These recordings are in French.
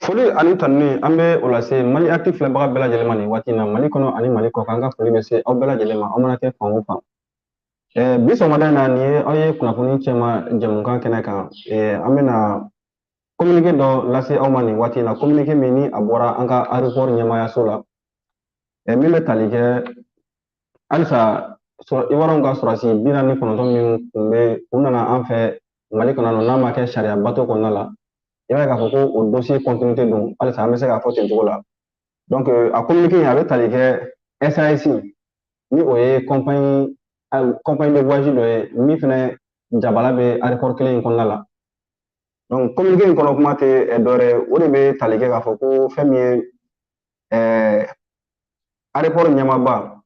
Foli ani tanuni an bɛ o lase Mali active filɛbaga bɛɛ lajɛlen ma nin waati in na Mali kɔnɔ ani Mali kɔ kan an ka foli bɛ se aw bɛɛ lajɛlen ma aw mana kɛ fan o fan. Bi sɔgɔmada in na nin ye aw ye kunnafoni cɛman jɛmukan kɛnɛ kan an bɛna communiqué dɔ lase aw ma nin waati in na communiqué min ni a bɔra an ka aéroport ɲɛmaayaso la min bɛ tali kɛ halisa Ivoirien ka sɔrɔdasi 49 min u nana an fɛ Mali kɔnɔ yan nɔ n'a ma kɛ sariya bato kɔnɔna la i b'a ye k'a fɔ ko o dossier continuité don halisa an bɛ se k'a fɔ ten cogo la. Donc a communiqué in a bɛ tali kɛ SAS ni o ye compagnie de voyage dɔ ye min fɛnɛ jabala bɛ aéroport kelen in kɔnɔna la. Donc communiqué in kɔnɔ kuma tɛ dɔwɛrɛ ye o de bɛ tali kɛ k'a fɔ ko fɛn min ye aéroport ɲɛmaaba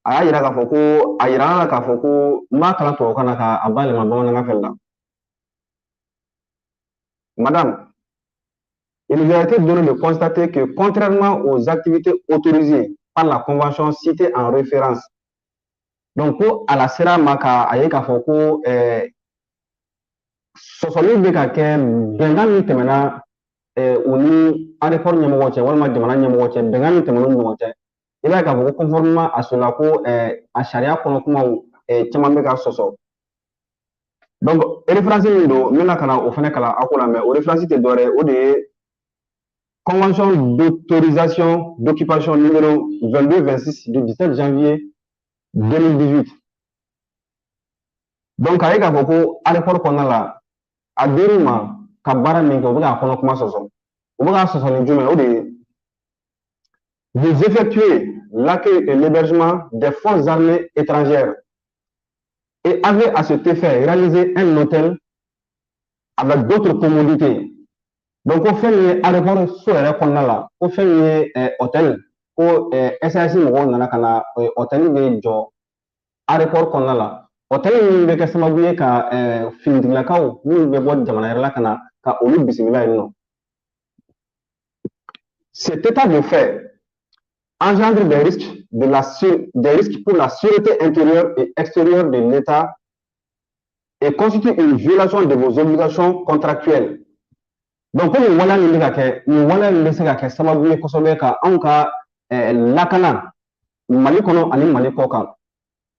a y'a yira k'a fɔ ko a yira an na k'a fɔ ko n b'a kalan tubabukan na k'a bayɛlɛma bamanankan fɛnɛ la. Madame, il lui a été donné de constater que contrairement aux activités autorisées par la convention citée en référence, donc ko a la sera ma k'a ye k'a fɔ ko sɔsɔli bɛ ka kɛ bɛnkan min tɛmɛna u ni aéroport ɲɛmɔgɔ cɛ walima jamana ɲɛmɔgɔ cɛ bɛnkan min tɛmɛna u ni ɲɔgɔn cɛ i b'a ye k'a fɔ ko conformément à cela ko a sariya kɔnɔ kumaw caman bɛ ka sɔsɔ. Donc référence min don n bɛna ka na o fɛnɛ kalan aw ko la mais o référence tɛ dɔwɛrɛ ye o de ye convention d'autorisation d'occupation numéro 2226 du 17 janvier 2018. Donc a ye k'a fɔ ko aéroport kɔnɔna la a dir'u ma ka baara min kɛ u bɛ k'a kɔnɔ kuma sɔsɔ u bɛ k'a sɔsɔ ni jumɛn o de ye vous effectuez l'accueil et l'hébergement des forces armées étrangères et avez à cet effet réalisé un hôtel avec d'autres commodités. Donc ko fɛn min ye aéroport so yɛrɛ kɔnɔna la ko fɛn min ye hôtel ko SAS mɔgɔw nana ka na hôtel bɛ jɔ aéroport kɔnɔna la hôtel min bɛ kɛ sababu ye ka finitigilakaw minnu bɛ bɔ jamana yɛrɛ la ka na ka olu bisimila yen nɔ. Cet état de fait engendre des risques pour la sûreté intérieure et extérieure de l'État et constitue une violation de vos obligations contractuelles. Donc ko nin waleya min bɛ ka kɛ nin waleya min bɛ se ka kɛ sababu ye kosɛbɛ ka anw ka lakana Mali kɔnɔ ani Mali kɔ kan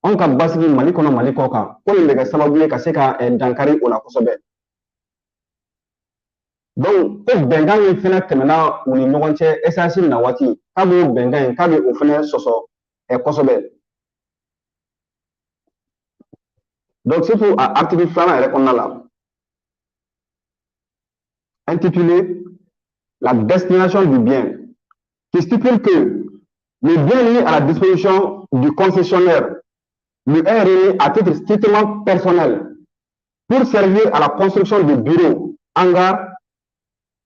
anw ka basigi Mali kɔnɔ Mali kɔ kan ko nin bɛ kɛ sababu ye ka se ka dankari o la kosɛbɛ. Donc ko bɛnkan min fɛnɛ tɛmɛna u ni ɲɔgɔn cɛ SAS na waati k'a b'o bɛnkan in k'a bɛ o fɛnɛ sɔsɔ kosɛbɛ. Donc surtout à article filanan yɛrɛ kɔnɔna la intitulé la destination du bien qui stipule que le bien mis à la disposition du concessionnaire lui est remis à titre strictement personnel pour servir à la construction de bureaux, hangars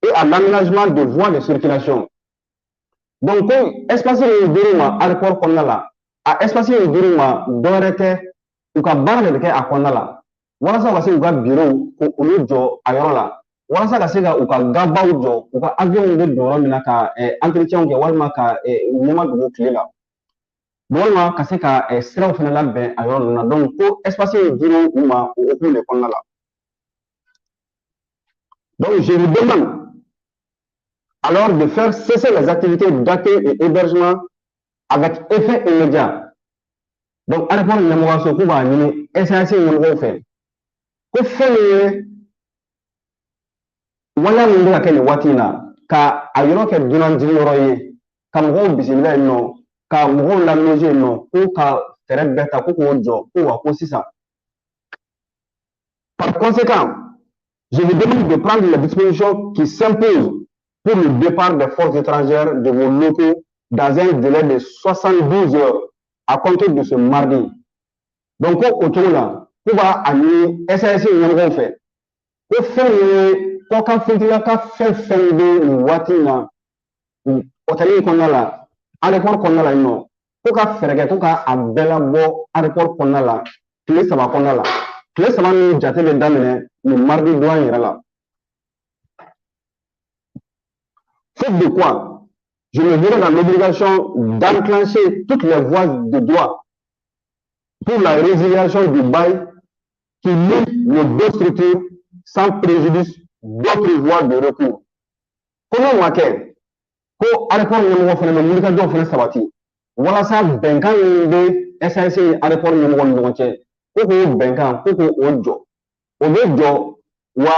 et à l'aménagement de voies de circulation. Donc, espace min dir'u ma aéroport kɔnɔna la a espace min dir'u ma dɔwɛrɛ tɛ u ka baara de bɛ kɛ a kɔnɔna la walasa ka se u ka bureau ko olu jɔ a yɔrɔ la walasa ka se ka u ka gabaw jɔ u ka avion bɛ don yɔrɔ min na ka entretien kɛ walima ka ɲɛma dogo tile la walima ka se ka siraw fɛnɛ labɛn a yɔrɔ ninnu na donc ko espace min dir'u u ma o hukumu de kɔnɔna la. Donc je vous demande alors de faire cesser les activités d'accueil et hébergement avec effet immédiat. Donc aéroport ɲɛmɔgɔso k'u b'a ɲini SAS ɲɛmɔgɔw fɛ ko fɛn min ye waleya min bɛ ka kɛ nin waati in na ka a yɔrɔ kɛ dunanjigi yɔrɔ ye ka mɔgɔw bisimila yen nɔ ka mɔgɔw laloger yen nɔ ko ka fɛɛrɛ bɛɛ ta ko k'o jɔ ko wa ko sisan. Par conséquent, je vous demande de prendre les dispositions qui s'imposent pour le départ des forces étrangères de vos locaux dans un délai de 72 heures à compter de ce mardi. Donc ko o cogo la k'u b'a a ɲini SAS ɲɛmɔgɔw fɛ ko fɛn min ye kɔkan finitigilaka fɛn fɛn bɛ nin waati in na hôtel in kɔnɔna la aéroport kɔnɔna la yen nɔ ko ka fɛɛrɛ kɛ ko ka a bɛɛ labɔ aéroport kɔnɔna la tile 3 kɔnɔna la tile 3 min jate bɛ daminɛ nin mardi doyen yɛrɛ la. Faute de quoi, je me verrai dans l'obligation d'enclencher toutes les voies de droit pour la résiliation du bail qui lie les deux structures sans préjudice d'autres voies de recours. Ko n'o ma kɛ ko aéroport ɲɛmɔgɔ fana bɛ wulikajɔ fana sabati walasa bɛnkan min bɛ SAS ni aéroport ɲɛmɔgɔ ni ɲɔgɔn cɛ ko k'o bɛnkan ko k'o jɔ o bɛ jɔ wa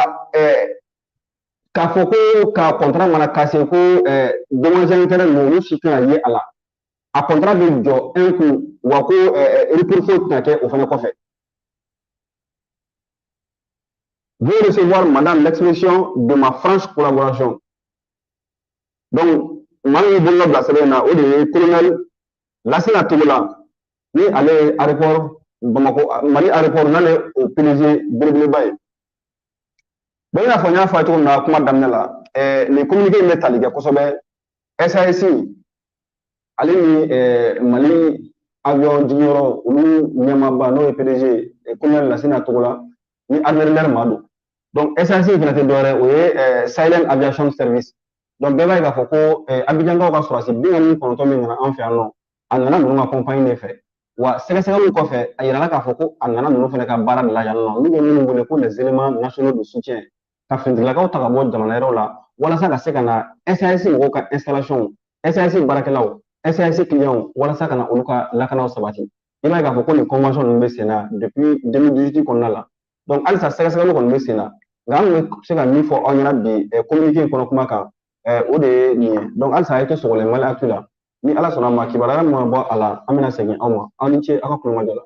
k'a fɔ ko ka contrat mana cassé ko dommages intérêts ninnu olu si tɛna ye a la a contrat bɛ jɔ un coup wa ko retour foyi tɛna kɛ o fana kɔfɛ. Veuillez recevoir, madame, l'expression de ma franche collaboration. Donc, maa min bolola bila sɛbɛn na o de ye colonel Lassina Togola ni ale ye aéroport Bamako Mali aéroport n'ale o PDG belebeleba ye. Donc, i n'a fɔ n y'a fɔ a ye cogo min na kuma daminɛ la nin communiqué in bɛ tali kɛ kosɛbɛ SAS ale ni Mali avion jigiyɔrɔ olu ɲɛmaaba n'o ye PDG colonel Lassina Togola ni admiral Mado. Donc, SAS fana tɛ dɔwɛrɛ o ye Silent Aviation Service. Donc, bɛɛ b'a ye k'a fɔ ko Abidjankaw ka sɔrɔdasi 49 min nana an fɛ yan nɔ a nana ninnu ka compagnie de fɛ wa sɛgɛsɛgɛliw kɔfɛ a yirala k'a fɔ ko a nana ninnu fana ka baara de la yan nɔ n'u bɛ minnu wele ko les éléments nationaux de soutien ka finitigilakaw ta ka bɔ jamana wɛrɛw la walasa ka se ka na SAS mɔgɔw ka installation SAS baarakɛlaw SAS clients walasa ka na olu ka lakanaw sabati i b'a ye k'a fɔ ko nin convention ninnu bɛ sen na depuis 2018 kɔnɔna la donc halisa sɛgɛsɛgɛliw kɔni bɛ sen na nka an bɛ se ka min fɔ aw ɲɛna bi communiqué in kɔnɔ kuma kan o de ye nin ye donc halisa a ye to sɔgɔlen Mali Actu la ni ala sɔnna a ma kibaruya min ma bɔ a la an bɛna segin aw ma aw ni ce aw ka kulomajɔ la